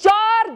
4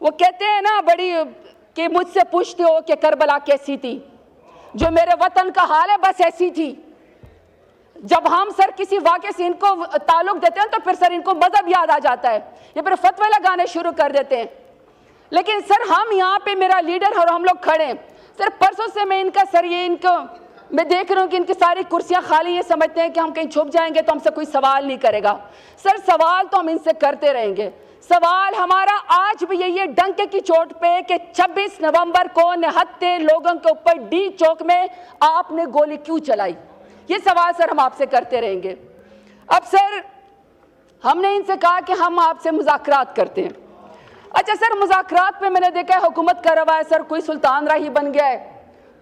وہ کہتے ہیں نا بڑی کہ مجھ سے پوچھتے ہو کہ کربلا کیسی تھی, جو میرے وطن کا حال ہے بس ایسی تھی. جب ہم سر کسی واقعے سے ان کو تعلق دیتے ہیں تو پھر سر ان کو مذہب یاد آ جاتا ہے, یہ پھر فتوے لگانے شروع کر دیتے ہیں. لیکن سر ہم یہاں پہ میرا لیڈر اور ہم لوگ کھڑے ہیں سر, پرسوں سے میں ان کا سر یہ ان کو میں دیکھ رہا ہوں کہ ان کی ساری کرسیاں خالی, یہ سمجھتے ہیں کہ ہم کہیں چھپ جائیں گے تو ہم سے کوئی سوال نہیں کرے گا. سر سوال تو ہم ان سے کرتے رہیں گے. سوال ہمارا آج بھی یہی ہے ڈنکے کی چوٹ پہ کہ 26 نومبر کو نہتے لوگوں کے اوپر ڈی چوک میں آپ نے گولی کیوں چلائی, یہ سوال سر ہم آپ سے کرتے رہیں گے. اب سر ہم نے ان سے کہا کہ ہم آپ سے مذاکرات کرتے ہیں. اچھا سر مذاکرات پہ میں نے دیکھا ہے حکومت کا روا ہے سر, کوئی سلطان راہی بن گیا ہے,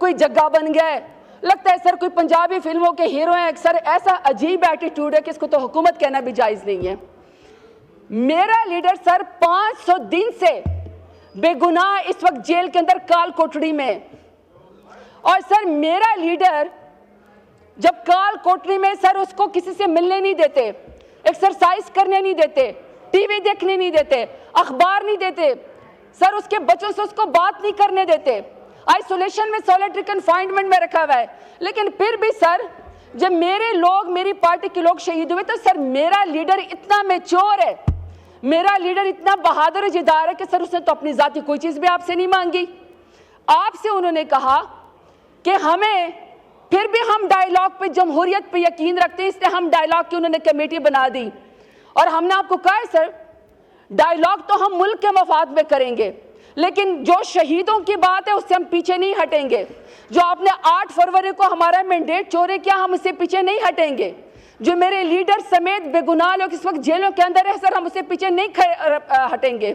کوئی جگہ بن گیا ہے, لگتا ہے سر کوئی پنجابی فلموں کے ہیرو ہیں. سر ایسا عجیب ایٹیٹیوڈ ہے کہ اس کو تو حکومت کہنا بھی جائز نہیں ہے. میرا لیڈر سر 500 دن سے بے گناہ اس وقت جیل کے اندر کال کوٹڑی میں, اور سر میرا لیڈر جب کال کوٹڑی میں سر اس کو کسی سے ملنے نہیں دیتے, ایکسرسائز کرنے نہیں دیتے, ٹی وی دیکھنے نہیں دیتے, اخبار نہیں دیتے, سر اس کے بچوں سے اس کو بات نہیں کرنے دیتے, آئسولیشن میں سولیٹری کنفائنمنٹ میں رکھا ہوا ہے. لیکن پھر بھی سر جب میرے لوگ میری پارٹی کے لوگ شہید ہوئے تو سر میرا لیڈر اتنا میچور ہے, میرا لیڈر اتنا بہادر جدار ہے کہ سر اس نے تو اپنی ذاتی کوئی چیز بھی آپ سے نہیں مانگی. آپ سے انہوں نے کہا کہ ہمیں پھر بھی ہم ڈائیلاگ پہ جمہوریت پہ یقین رکھتے ہیں, اس لیے ہم ڈائیلاگ کی انہوں نے کمیٹی بنا دی. اور ہم نے آپ کو کہا ہے سر ڈائیلاگ تو ہم ملک کے مفاد میں کریں گے, لیکن جو شہیدوں کی بات ہے اس سے ہم پیچھے نہیں ہٹیں گے. جو آپ نے 8 فروری کو ہمارا مینڈیٹ چورے کیا, ہم اس سے پیچھے نہیں ہٹیں گے. جو میرے لیڈر سمیت بے گناہ لوگ اس وقت جیلوں کے اندر ہے سر, ہم اس سے پیچھے نہیں ہٹیں گے.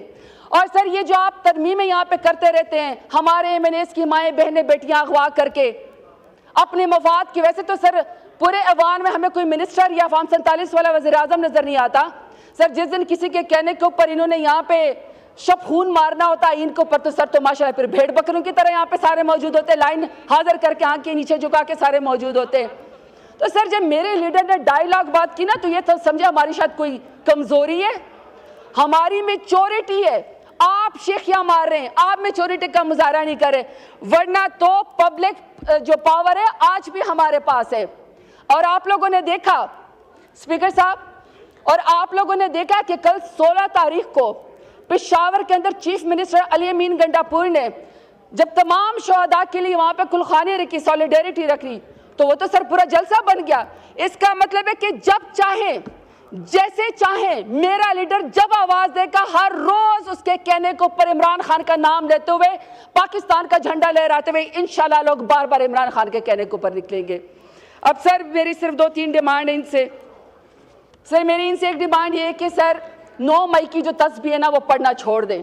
اور سر یہ جو آپ ترمیمیں یہاں پہ کرتے رہتے ہیں, ہمارے ایم این ایز کی مائیں بہنیں بیٹیاں اغوا کر کے اپنے مفاد کی, ویسے تو سر پورے ایوان میں ہمیں کوئی منسٹر یا فارم 47 والا وزیر اعظم نظر نہیں آتا. سر جس دن کسی کے کہنے کے اوپر انہوں نے یہاں پہ شب خون مارنا ہوتا ہے ان کے اوپر تو سر تو ماشاءاللہ پھر بھیڑ بکروں کی طرح یہاں پہ سارے موجود ہوتے, لائن حاضر کر کے آنکھ کے نیچے جھکا کے سارے موجود ہوتے. تو سر جب میرے لیڈر نے ڈائیلاگ بات کی نا تو یہ تو سمجھا ہماری شاید کوئی کمزوری ہے, ہماری میچورٹی ہے. آپ شیخیاں مار رہے ہیں, آپ میچورٹی کا مظاہرہ نہیں کر رہے, ورنہ تو پبلک جو پاور ہے آج بھی ہمارے پاس ہے. اور آپ لوگوں نے دیکھا اسپیکر صاحب, اور آپ لوگوں نے دیکھا کہ کل 16 تاریخ کو پشاور کے اندر چیف منسٹر علی امین گنڈاپور نے جب تمام شہداء کے لیے وہاں پہ کلخانی رکھی, سولیڈیریٹی رکھی, تو وہ تو سر پورا جلسہ بن گیا. اس کا مطلب ہے کہ جب چاہیں جیسے چاہیں میرا لیڈر جب آواز دے گا ہر روز اس کے کہنے کے اوپر عمران خان کا نام لیتے ہوئے پاکستان کا جھنڈا لہراتے ہوئے انشاءاللہ لوگ بار بار عمران خان کے کہنے کے اوپر نکلیں گے. اب سر میری صرف 2-3 ڈیمانڈ ہیں ان سے. سر میری ان سے ایک ڈیمانڈ یہ ہے کہ سر 9 مئی کی جو تسبیح ہے نا وہ پڑھنا چھوڑ دیں.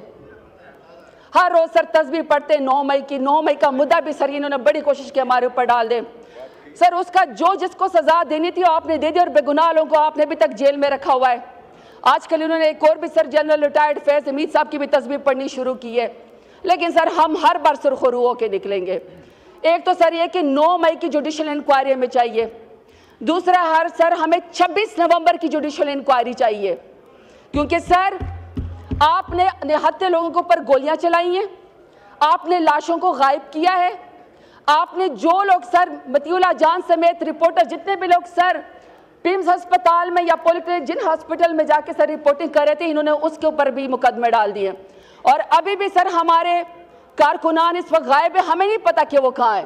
ہر روز سر تسبیح پڑھتے 9 مئی کی, 9 مئی کا مدعا بھی سر انہوں نے بڑی کوشش کی ہمارے اوپر ڈال دیں. سر اس کا جو جس کو سزا دینی تھی آپ نے دے دی, اور بے گناہ لوگوں کو آپ نے ابھی تک جیل میں رکھا ہوا ہے. آج کل انہوں نے ایک اور بھی سر جنرل ریٹائرڈ فیض حمید صاحب کی بھی تسبیح پڑھنی شروع کی ہے. لیکن سر ہم ہر بار سرخرو ہو کے نکلیں گے. ایک تو سر یہ کہ 9 مئی کی جوڈیشل انکوائری ہمیں چاہیے, دوسرا سر ہمیں 26 نومبر کی جوڈیشل انکوائری چاہیے, کیونکہ سر آپ نے نہتے لوگوں کے اوپر گولیاں چلائی ہیں, آپ نے لاشوں کو غائب کیا ہے, آپ نے جو لوگ سر مطیع اللہ جان سمیت رپورٹر جتنے بھی لوگ سر پیمز ہسپتال میں یا پولیکلینک جن ہسپتال میں جا کے سر رپورٹنگ کر رہے تھے, انہوں نے اس کے اوپر بھی مقدمے ڈال دیے. اور ابھی بھی سر ہمارے کارکنان اس وقت غائب ہیں, ہمیں نہیں پتا کہ وہ کہاں ہے.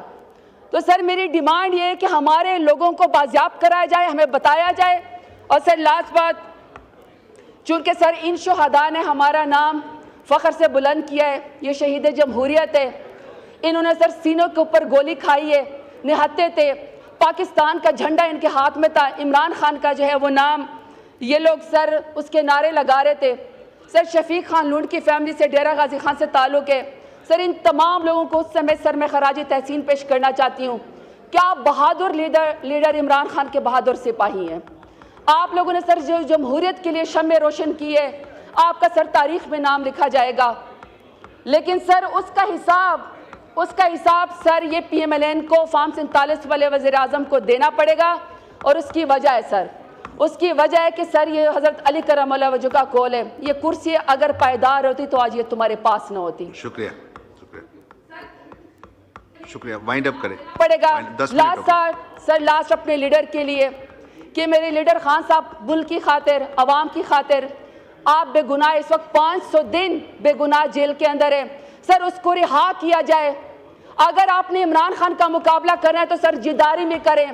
تو سر میری ڈیمانڈ یہ ہے کہ ہمارے لوگوں کو بازیاب کرایا جائے, ہمیں بتایا جائے. اور سر لاسٹ بات, چونکہ سر ان شہداء نے ہمارا نام فخر سے بلند کیا ہے, یہ شہید جمہوریت ہے, انہوں نے سر سینوں کے اوپر گولی کھائی ہے, نہتے تھے, پاکستان کا جھنڈا ان کے ہاتھ میں تھا, عمران خان کا جو ہے وہ نام یہ لوگ سر اس کے نعرے لگا رہے تھے. سر شفیق خان لونڈ کی فیملی سے ڈیرہ غازی خان سے تعلق ہے. سر ان تمام لوگوں کو اس سمے سر میں خراج تحسین پیش کرنا چاہتی ہوں. کیا بہادر لیڈر عمران خان کے بہادر سپاہی ہیں. آپ لوگوں نے سر جو جمہوریت کے لیے شمع روشن کی ہے, آپ کا سر تاریخ میں نام لکھا جائے گا. لیکن سر اس کا حساب سر یہ پی ایم ایل این کو فارم 47 والے وزیر اعظم کو دینا پڑے گا. اور اس کی وجہ ہے سر اس کی وجہ ہے کہ سر یہ حضرت علی کرم اللہ وجہ کا قول ہے، یہ کرسی اگر پائیدار ہوتی تو آج یہ تمہارے پاس نہ ہوتی۔ شکریہ شکریہ، وائنڈ اپ کریں پڑے گا 10 منٹ سر لاسٹ اپنے لیڈر کے لیے کہ میرے لیڈر خان صاحب ملک کی خاطر، عوام کی خاطر آپ بے گناہ اس وقت 500 دن بے گناہ جیل کے اندر ہے، سر اس کو رہا کیا جائے۔ اگر آپ نے عمران خان کا مقابلہ کرنا ہے تو سر جداری میں کریں،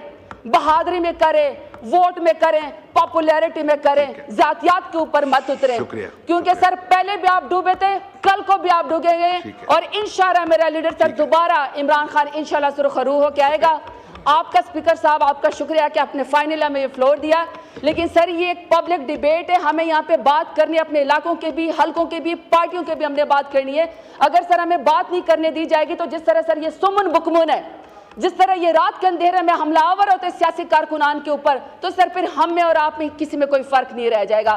بہادری میں کریں، ووٹ میں کریں، پاپولیرٹی میں کریں، ذاتیات کے اوپر مت اتریں، کیونکہ سر پہلے بھی آپ ڈوبے تھے، کل کو بھی آپ ڈوبیں گے، اور انشاءاللہ میرا لیڈر سر دوبارہ عمران خان انشاءاللہ سرخ روح ہو کے آئے گا۔ آپ کا اسپیکر صاحب آپ کا شکریہ کہ آپ نے فائنل ہمیں یہ فلور دیا، لیکن سر یہ ایک پبلک ڈیبیٹ ہے، ہمیں یہاں پہ بات کرنی ہے، اپنے علاقوں کے بھی، حلقوں کے بھی، پارٹیوں کے بھی ہم نے بات کرنی ہے۔ اگر سر ہمیں بات نہیں کرنے دی جائے گی تو جس طرح سر یہ سمن بکمن ہے، جس طرح یہ رات کے اندھیرے میں حملہ آور ہوتے سیاسی کارکنان کے اوپر، تو سر پھر ہم میں اور آپ میں کسی میں کوئی فرق نہیں رہ جائے گا۔